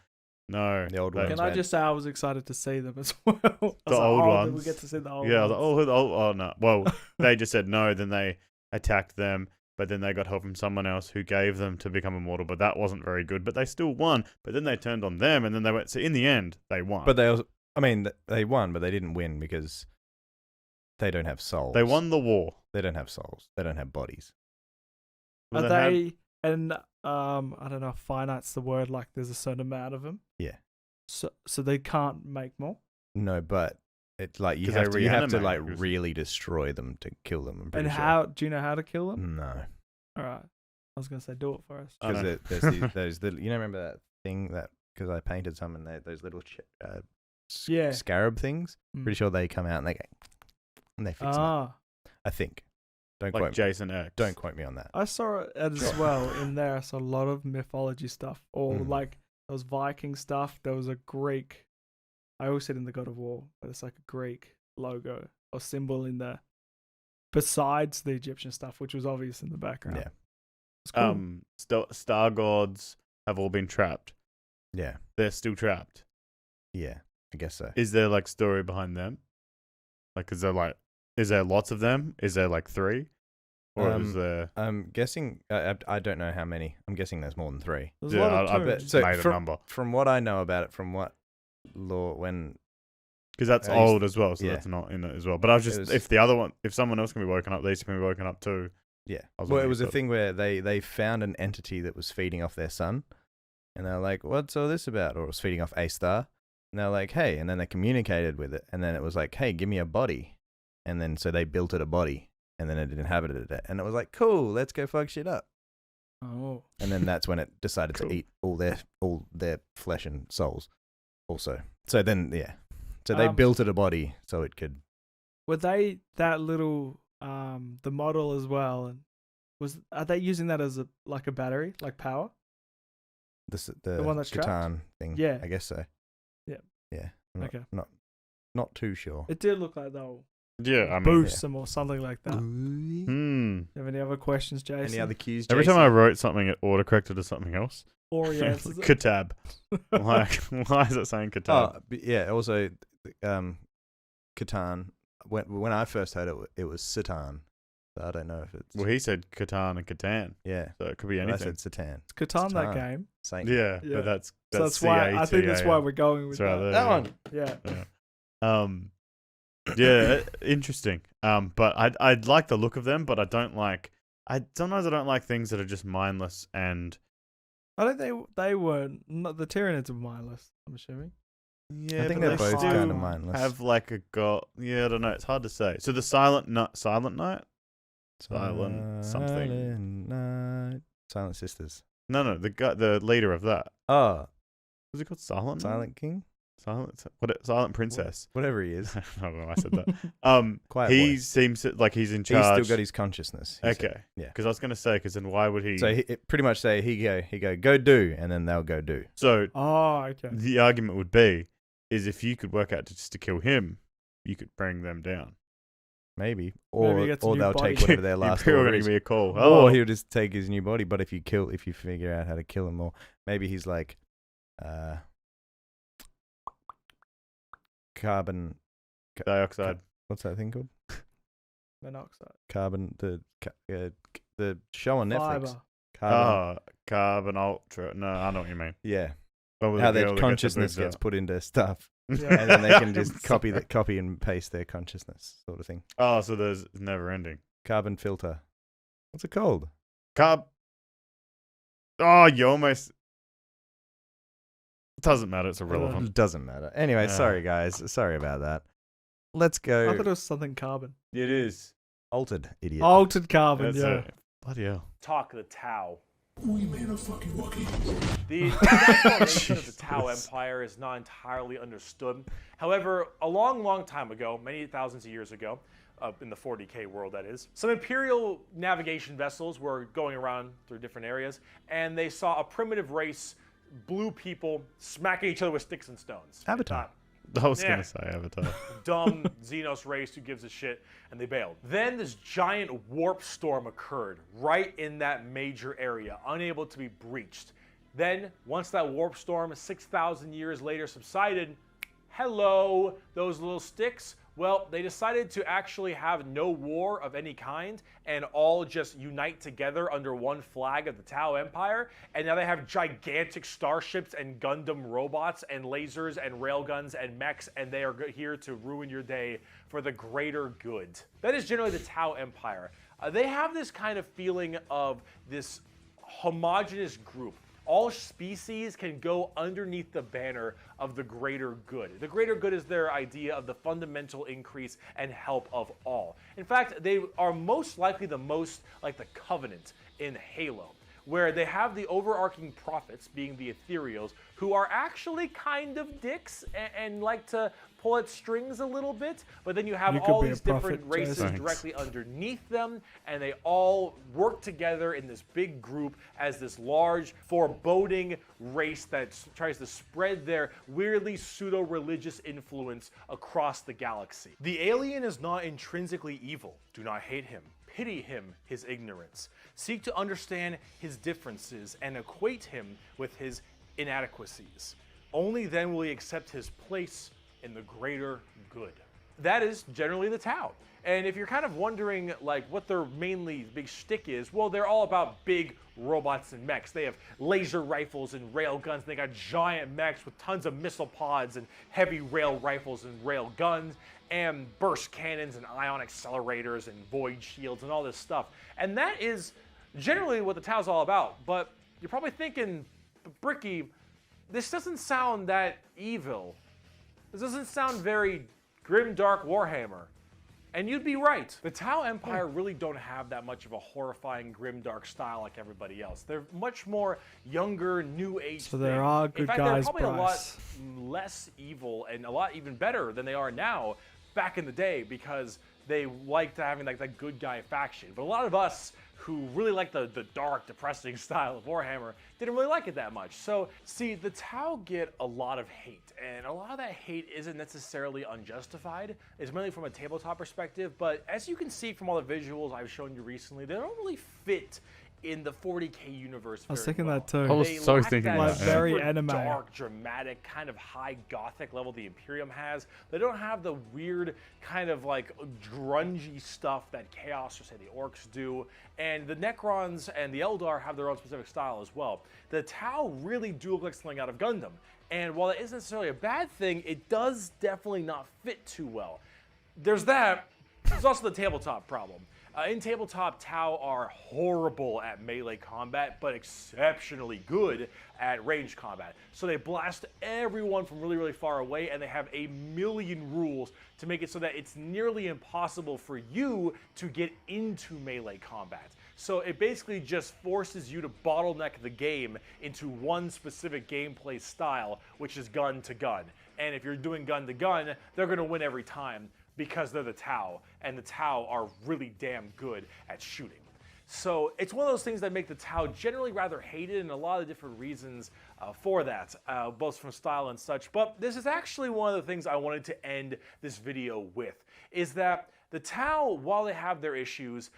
No, The old they- ones. Can I went- just say I was excited to see them as well? I was The like, old oh, We ones. get to see the old Yeah, I was ones. like, oh, who the oh no. Well, they just said no, then they attacked them, but then they got help from someone else who gave them to become immortal, but that wasn't very good. But they still won. But then they turned on them, and then they went. So in the end, they won. But they also, I mean, they won, but they didn't win because they don't have souls. they won the war. They don't have souls. They don't have bodies. Well, Are they had- they? And I don't know if finite's the word. Like, there's a certain amount of them. Yeah. So they can't make more. No, but it's like you 'Cause have they to like reanimate, 'cause- really destroy them to kill them. I'm pretty And sure. how do you know how to kill them? No, All right. I was gonna say do it for us. I know. because there's those little. You know, remember that thing that because I painted some and those little Yeah. scarab things. Mm. Pretty sure they come out and they go and they fix them. Ah, I think. Don't like quote. Jason X. Don't quote me on that. I saw it as well in there. I saw a lot of mythology stuff, or Mm. like there was Viking stuff. There was a Greek. I always said in the God of War, but it's like a Greek logo or symbol in there. Besides the Egyptian stuff, which was obvious in the background. Yeah, It's cool. Star gods have all been trapped. yeah, They're still trapped. yeah. I guess so. Is there like story behind them? Like, is there lots of them? Is there like 3, or is there? I'm guessing. I don't know how many. I'm guessing there's more than 3. There's a Yeah, lot of I tombs. bet So made a number From what I know about it, from what law when because that's I used- old as well, so yeah. that's not in it as well. But I was just was- if the other one, if someone else can be woken up, these can be woken up too. yeah. I was Well, it wondering was a if thing where they found an entity that was feeding off their son, and they're like, "What's all this about?" Or it was feeding off a star, and they're like, "Hey," and then they communicated with it, and then it was like, "Hey, give me a body," and then so they built it a body, and then it inhabited it, and it was like, "Cool, let's go fuck shit up," Oh, and then that's when it decided Cool. to eat all their flesh and souls, also. So then so they built it a body so it could. were they that little the model as well? And are they using that as a battery, like power? The one that's trapped? Catan thing. Yeah. I guess so. Yeah. Yeah. I'm Okay. Not too sure. It did look like they'll Yeah, I mean, boost them or something like that. hmm. Have any other questions, Jason? Any other cues? Every Jason? time I wrote something, it autocorrected to something else. Or he answers it. Katab. Like, why is it saying Katab? Oh, yeah. Also, Catan. When I first heard it, it was Satan. So I don't know if it's. Well, he said Catan and Catan, Yeah. so it could be But I anything. said Satan. It's Catan that Catan. game. Saint. Yeah, Yeah. but that's So that's why I think that's why we're going with That's right that. there, That yeah. one. Yeah. Yeah, interesting. But I like the look of them, but I don't like. Sometimes I don't like things that are just mindless and. I don't think they were not the Tyranids are mindless. I'm assuming. Yeah, I think but they're they both still kind of mindless. Have like a god. Yeah, I don't know. It's hard to say. So the Silent Night. Silent something. Silent Night. Silent Sisters. No, the leader of that. Oh, Was it called Silent? Night? Silent King. Silent Princess. Whatever he is. I don't know. I said that. Quiet He boy. seems like he's in He's charge. still got his consciousness. he said. Okay. Yeah. Because I was gonna say, because then why would he? So it pretty much say he go do, and then they'll go do. So Oh, okay. the argument would be, is if you could work out just to kill him, you could bring them down. Maybe, Maybe he gets a or new they'll body. take whatever their last People are order gonna is. give me a call. Or Oh, he'll just take his new body. But if you figure out how to kill him, or maybe he's like, carbon. dioxide. What's that thing called? Monoxide. Carbon. The show on Netflix. Fiber. Carbon. Carbon Ultra. No, I know what you mean. Yeah. But with How the their girl that consciousness the gets boobs put into stuff, Yeah. and then they can just copy and paste their consciousness, sort of thing. out. Oh, so there's never ending. Carbon filter. What's it called? Oh, you almost. It doesn't matter. It's irrelevant. It doesn't matter. Anyway, sorry guys. Sorry about that. Let's go. I thought it was something carbon. It is. Altered idiot. Altered carbon. That's Yeah. it. Bloody hell. Talk the Tau. The exact formation of the Tau Empire is not entirely understood. However, a long time ago, many thousands of years ago, in the 40k world that is, some Imperial navigation vessels were going around through different areas, and they saw a primitive race, blue people, smacking each other with sticks and stones. Avatar. I was going to say Avatar. Dumb Xenos race who gives a shit, and they bailed. Then this giant warp storm occurred right in that major area, unable to be breached. Then, once that warp storm 6,000 years later subsided, hello, those little sticks. Well, they decided to actually have no war of any kind and all just unite together under one flag of the Tau Empire. And now they have gigantic starships and Gundam robots and lasers and railguns and mechs, and they are here to ruin your day for the greater good. That is generally the Tau Empire. They have this kind of feeling of this homogenous group. All species can go underneath the banner of the greater good. The greater good is their idea of the fundamental increase and help of all. In fact, they are most likely the most like the Covenant in Halo, where they have the overarching prophets, being the ethereals, who are actually kind of dicks and like to pull at strings a little bit, but then you have all these different races directly underneath them, and they all work together in this big group as this large, foreboding race that tries to spread their weirdly pseudo-religious influence across the galaxy. The alien is not intrinsically evil. Do not hate him. Pity him, his ignorance. Seek to understand his differences and equate him with his inadequacies. Only then will he accept his place in the greater good. That is generally the Tau. And if you're kind of wondering like what their mainly big shtick is, well, they're all about big robots and mechs. They have laser rifles and rail guns. They got giant mechs with tons of missile pods and heavy rail rifles and rail guns and burst cannons and ion accelerators and void shields and all this stuff. And that is generally what the Tau's all about. But you're probably thinking, Bricky, this doesn't sound that evil. This doesn't sound very grim, dark Warhammer. And you'd be right. The Tau Empire really don't have that much of a horrifying, grim, dark style like everybody else. They're much more younger, new age. So there are good guys, they're probably a lot less evil and a lot even better than they are now back in the day, because they liked having like that good guy faction. But a lot of us who really like the dark, depressing style of Warhammer didn't really like it that much. So, see, the Tau get a lot of hate, and a lot of that hate isn't necessarily unjustified. It's mainly from a tabletop perspective, but as you can see from all the visuals I've shown you recently, they don't really fit in the 40k universe. I was thinking that too. I was so thinking that. Like very anime. Dark, dramatic, kind of high gothic level the Imperium has. They don't have the weird kind of like grungy stuff that Chaos or say the Orks do. And the Necrons and the Eldar have their own specific style as well. The Tau really do look like something out of Gundam. And while that isn't necessarily a bad thing, it does definitely not fit too well. There's that. There's also the tabletop problem. In tabletop, Tau are horrible at melee combat, but exceptionally good at ranged combat. So they blast everyone from really, really far away, and they have a million rules to make it so that it's nearly impossible for you to get into melee combat. So it basically just forces you to bottleneck the game into one specific gameplay style, which is gun to gun. And if you're doing gun to gun, they're going to win every time, because they're the Tau, and the Tau are really damn good at shooting. So it's one of those things that make the Tau generally rather hated, and a lot of different reasons for that, both from style and such. But this is actually one of the things I wanted to end this video with, is that the Tau, while they have their issues,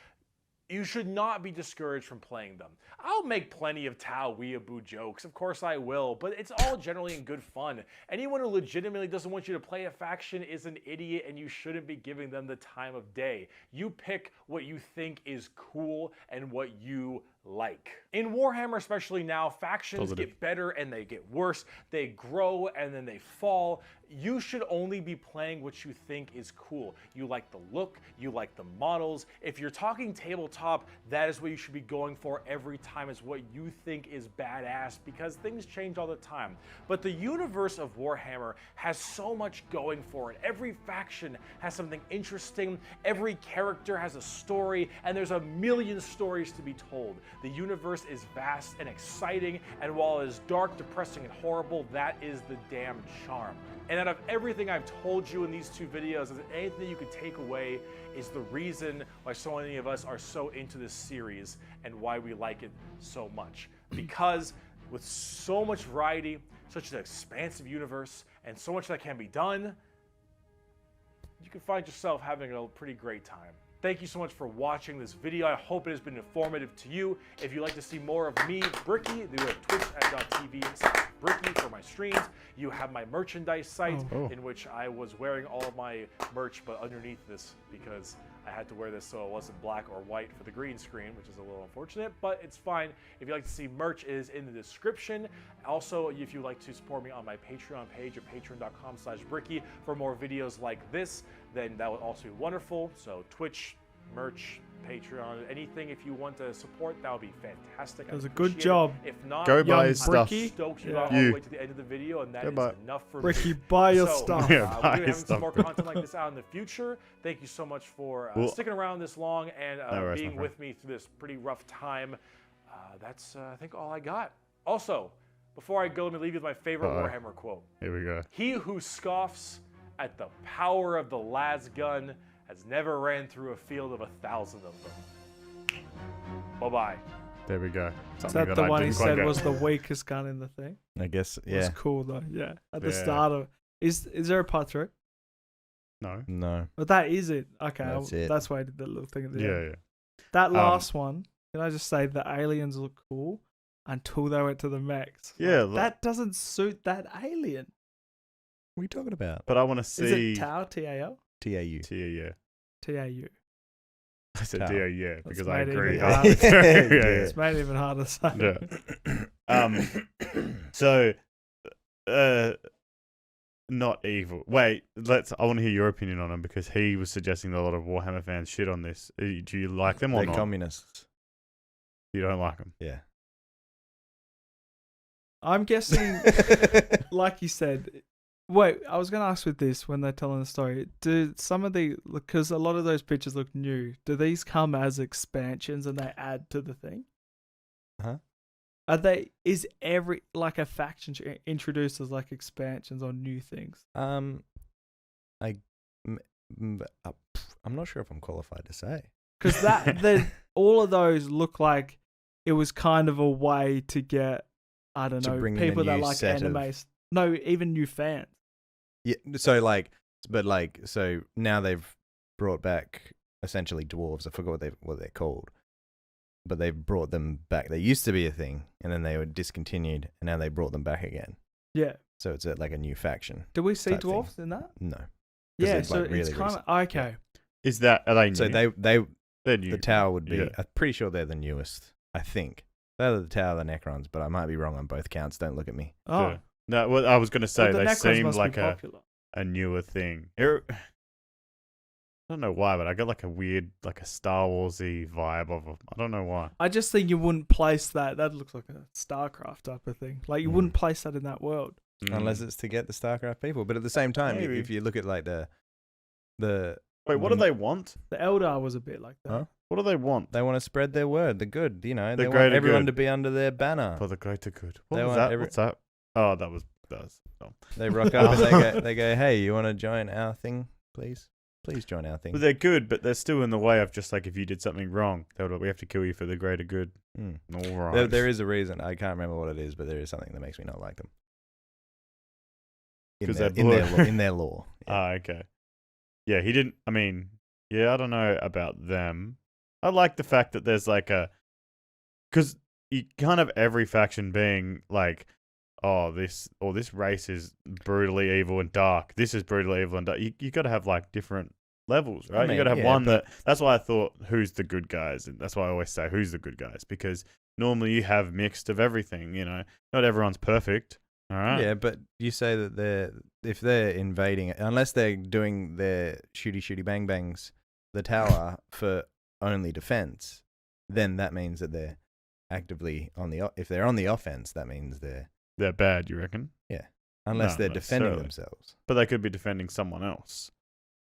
you should not be discouraged from playing them. I'll make plenty of Tau weeaboo jokes, of course I will, but it's all generally in good fun. Anyone who legitimately doesn't want you to play a faction is an idiot, and you shouldn't be giving them the time of day. You pick what you think is cool and what you like. In Warhammer, especially now, factions get better and they get worse. They grow and then they fall. You should only be playing what you think is cool. You like the look, you like the models. If you're talking tabletop, that is what you should be going for every time, is what you think is badass, because things change all the time. But the universe of Warhammer has so much going for it. Every faction has something interesting, every character has a story, and there's a million stories to be told. The universe is vast and exciting, and while it is dark, depressing, and horrible, that is the damn charm. And out of everything I've told you in these 2 videos, if anything you could take away is the reason why so many of us are so into this series and why we like it so much. Because with so much variety, such an expansive universe, and so much that can be done, you can find yourself having a pretty great time. Thank you so much for watching this video. I hope it has been informative to you. If you'd like to see more of me, Bricky, do it twitch.tv/Bricky for my streams. You have my merchandise site in which I was wearing all of my merch, but underneath this because I had to wear this so it wasn't black or white for the green screen, which is a little unfortunate, but it's fine. If you'd like to see merch, it is in the description. Also, if you'd like to support me on my Patreon page at patreon.com/Bricky for more videos like this, then that would also be wonderful. So Twitch, merch, Patreon, anything if you want to support, that would be fantastic. It was a good job. If not, Go buy his stuff. Bricky. stoked you got all the way to the end of the video, and that is enough for Ricky, me. buy your So, stuff. Yeah, we're buy gonna his have some stuff. more content like this out in the future. Thank you so much for sticking around this long and worries, being my with me through this pretty rough time. That's I think all I got. Also, before I go, let me leave you with my favorite Warhammer quote. Here we go. He who scoffs at the power of the las gun has never ran through a field of 1,000 of them. Bye-bye. There we go. Is that the I one he didn't quite said get. was the weakest gun in the thing? I guess, It was yeah. cool though. Yeah. At the Yeah. start of is there a part 3? No. No. But that is it. Okay, That's it. that's why I did the little thing at the Yeah, end. yeah. That last one, can I just say the aliens look cool until they went to the mechs. Yeah, Like, that doesn't suit that alien. What are you talking about? But I want to Is see. it Tau? T-A-L? TAU. Yeah. T-A-U. I said Tau. DO, yeah, That's because I made it agree. even Yeah, harder. yeah. It's made it even harder to say. Yeah. So, not evil. Wait, I want to hear your opinion on him because he was suggesting that a lot of Warhammer fans shit on this. Do you like them or They're not? communists. You don't like them? Yeah. I'm guessing, like you said, wait, I was going to ask with this when they're telling the story, do some of because a lot of those pictures look new, do these come as expansions and they add to the thing? Huh? Is every, like a faction introduced as like expansions or new things? I'm not sure if I'm qualified to say. Because all of those look like it was kind of a way to get, I don't To know, bring in a people that new like set of- anime. No, even new fans. Yeah. So now they've brought back essentially dwarves. I forgot what they're called, but they've brought them back. They used to be a thing, and then they were discontinued, and now they brought them back again. Yeah. So it's like a new faction. Do we see type thing. dwarfs in that? No. Yeah, it's, so like, really it's kind of recent. okay. Are they new? So They're new. the tower would be. Yeah. I'm pretty sure they're the newest. I think they're the tower, the Necrons, but I might be wrong on both counts. Don't look at me. Oh, Yeah. No, well, I was going to say but the they Necrons seemed must be like popular. a newer thing. I don't know why, but I got like a weird, like a Star Warsy vibe of them. I don't know why. I just think you wouldn't place that. That looks like a StarCraft type of thing. Like you wouldn't place that in that world. Unless it's to get the StarCraft people. But at the same time, Maybe. if you look at like the Wait, what do they want? The Eldar was a bit like that. Huh? What do they want? they want to spread their word, the good, they want greater everyone good. to be under their banner. For the greater good. What They was want that? What's that? Oh, that was. Oh. They rock up and they go, "Hey, you want to join our thing, please? Please join our thing." But they're good, but they're still in the way of just like if you did something wrong, they would like, we have to kill you for the greater good. Mm. All right. There is a reason. I can't remember what it is, but there is something that makes me not like them. 'Cause their, they're in their law. Yeah. Ah, okay. Yeah, he didn't. I mean, yeah, I don't know about them. I like the fact that there's like because you kind of every faction being like, oh, this race is brutally evil and dark. This is brutally evil and dark. You got to have like different levels, right? mean, You got to have yeah, one that's why I thought who's the good guys, and that's why I always say who's the good guys because normally you have mixed of everything. You know, not everyone's perfect. All right. Yeah, but you say that if they're invading, unless they're doing their shooty bang bangs, the tower for only defense, then that means that they're actively if they're on the offense, that means They're bad, you reckon? unless No, they're not defending necessarily. themselves. But they could be defending someone else.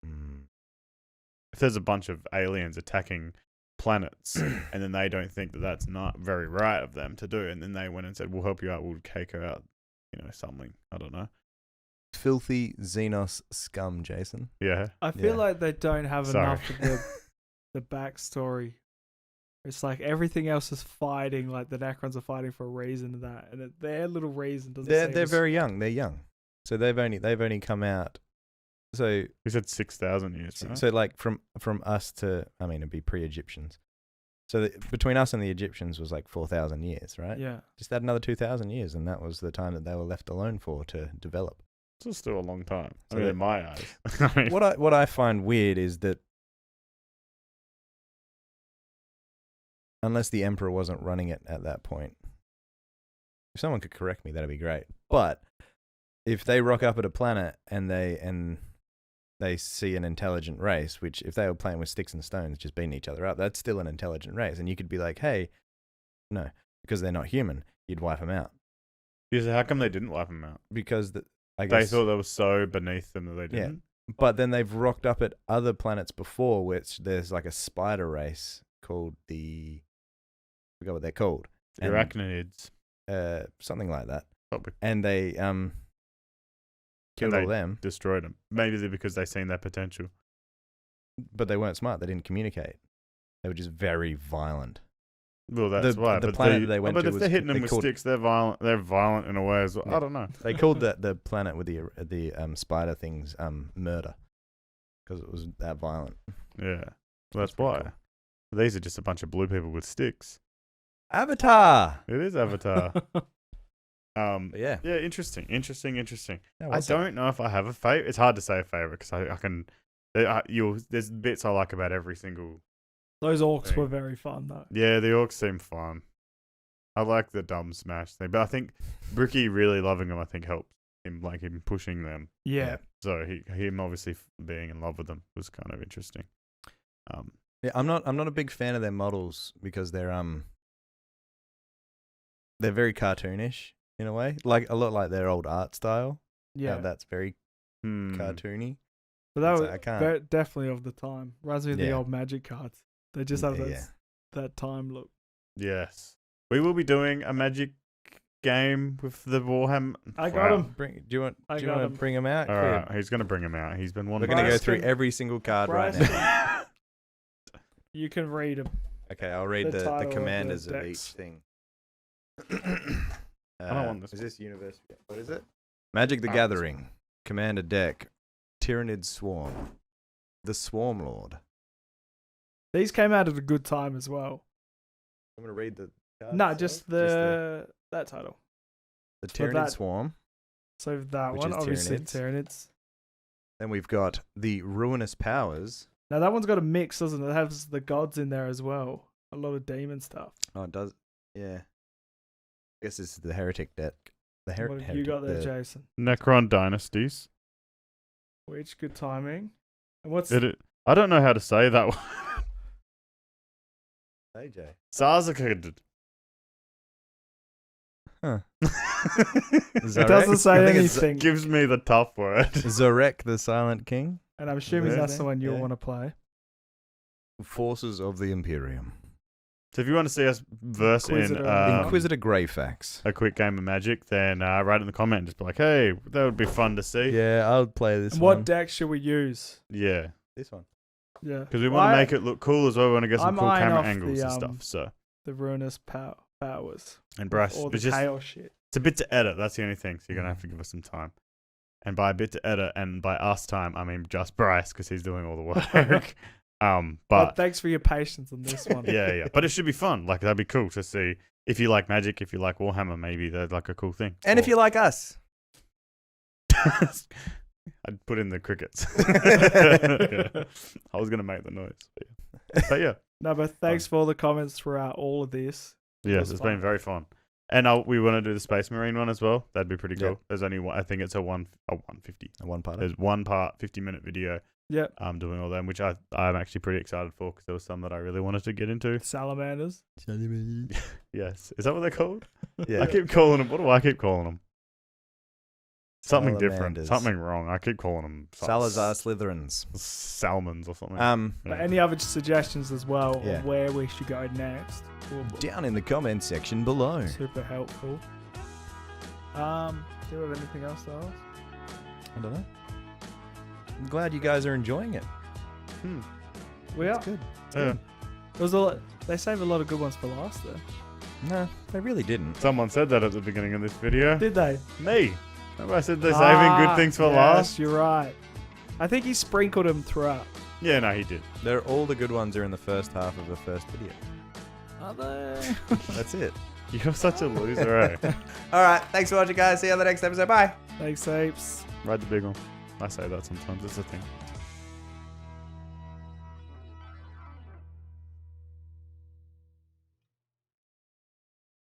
Mm. If there's a bunch of aliens attacking planets, and then they don't think that that's not very right of them to do, and then they went and said, "We'll help you out. We'll take her out." Something. I don't know. Filthy Xenos scum, Jason. Yeah. I feel Yeah. like they don't have Sorry. enough of the backstory. It's like everything else is fighting, like the Necrons are fighting for a reason and that, and their little reason doesn't. They're very young. They're young, so they've only come out. So We said 6,000 years. Right? so like from us to, I mean, it'd be pre-Egyptians. So between us and the Egyptians was like 4,000 years, right? Yeah. Just add another 2,000 years, and that was the time that they were left alone for to develop. It's still a long time. So I mean, that- in my eyes. I mean, What I find weird is that unless the Emperor wasn't running it at that point, if someone could correct me, that'd be great. But if they rock up at a planet and they see an intelligent race, which if they were playing with sticks and stones, just beating each other up, that's still an intelligent race. And you could be like, hey, no, because they're not human, you'd wipe them out. so how come they didn't wipe them out? Because I They guess thought they were so beneath them that they Yeah. didn't. But then they've rocked up at other planets before, which there's like a spider race called I forgot what they're called. The And, arachnids. something like that. Probably And they killed they all them, destroyed them. Maybe they're because they seen their potential. but they weren't smart. They didn't communicate. They were just very violent. Well, that's The- why. the but planet that they went but to if was- they're hitting they them with called- sticks, they're violent. They're violent in a way as well. Yeah. I don't know. They called the planet with the spider things murder because it was that violent. Yeah, that's pretty why. These are just a bunch of blue people with sticks. Avatar. It is Avatar. But yeah. Yeah, interesting. That I was don't know if I have a favorite. It's hard to say a favorite because I can. There's bits I like about every single. Those orcs thing. were very fun though. Yeah, the orcs seem fun. I like the dumb smash thing, but I think Bricky really loving them, I think, helped him, like him pushing them. Yeah. So him obviously being in love with them was kind of interesting. Yeah, I'm not a big fan of their models because they're very cartoonish in a way, like a lot like their old art style. Yeah. That's very cartoony. But that So was I can't- definitely of the time. Reminds me of the Yeah. old Magic cards. They just have Yeah. that time look. Yes, we will be doing a Magic game with the Warhammer. I got Wow. him. Do you want I to got 'em. bring them out? All Clib? right, he's gonna bring him out. He's been We're wanting. going to go Bryce through can- every single card right Bryce now. You can read them. Okay, I'll read The the title of the commanders of decks. each thing. I don't want this Is one. this universe? What is it? Magic the Oh, this Gathering. Commander deck. Tyranids Swarm. The Swarm Lord. These came out at a good time as well. I'm going to read the cards. No, sorry? just that title. the for Tyranid that- Swarm. So that Which one, is obviously Tyranids. Tyranids. Then we've got the Ruinous Powers. Now that one's got a mix, doesn't it? It has the gods in there as well. A lot of demon stuff. Oh, it does. Yeah. I guess this is the Heretic deck. The What have you Heretic. got there, the- Jason? Necron Dynasties. Which good timing. And what's I don't know how to say that one. AJ. Sarzakid. Huh. it doesn't say I think it's anything. Gives me the tough word. Zarek the Silent King. And I'm assuming Yeah. that's the one you'll Yeah. want to play. Forces of the Imperium. So if you want to see us verse in Inquisitor. Inquisitor Greyfax. a quick game of Magic, then write in the comment and just be like, hey, that would be fun to see. Yeah, I'll play this And one. what deck should we use? Yeah. This one. Yeah. Because we want to make it look cool as well. We want to get some I'm cool eyeing camera off angles the, and stuff. So the ruinous powers. and Bryce, Or the it's just chaos shit. it's a bit to edit. That's the only thing. So you're gonna have to give us some time. And by a bit to edit, and by us time, I mean just Bryce because he's doing all the work. But But thanks for your patience on this one. yeah. But it should be fun. Like that'd be cool to see if you like Magic, if you like Warhammer, maybe that's like a cool thing. And if you like us. I'd put in the crickets. Yeah. I was gonna make the noise, but yeah. No, but thanks for all the comments throughout all of this. Yes, was it's fun. been very fun. And we want to do the Space Marine one as well. That'd be pretty cool. Yeah. There's only one, I think it's a 150. A one part. There's one part, 50-minute video. Yep. Doing all them, which I'm actually pretty excited for because there was some that I really wanted to get into. Salamanders. Yes, is that what they're called? Yeah. I keep calling them. What do I keep calling them? Something different. Salamanders. Something wrong. I keep calling them Salazar Slytherins. salmons or something. But any other suggestions as well Yeah. of where we should go next? Down in the comment section below. Super helpful. Do you have anything else to ask? I don't know. I'm glad you guys are enjoying it. We are. Good. Yeah. There was a lot, they saved a lot of good ones for last though. No, they really didn't. Someone said that at the beginning of this video. Did they? Me. Remember I said they're saving good things for yes, last? You're right. I think he sprinkled them throughout. Yeah, no, he did. All the good ones are in the first half of the first video. Are they? That's it. You're such a loser, eh? All right. Thanks for watching, guys. See you on the next episode. Bye. Thanks, apes. Ride the big one. I say that sometimes. It's a thing.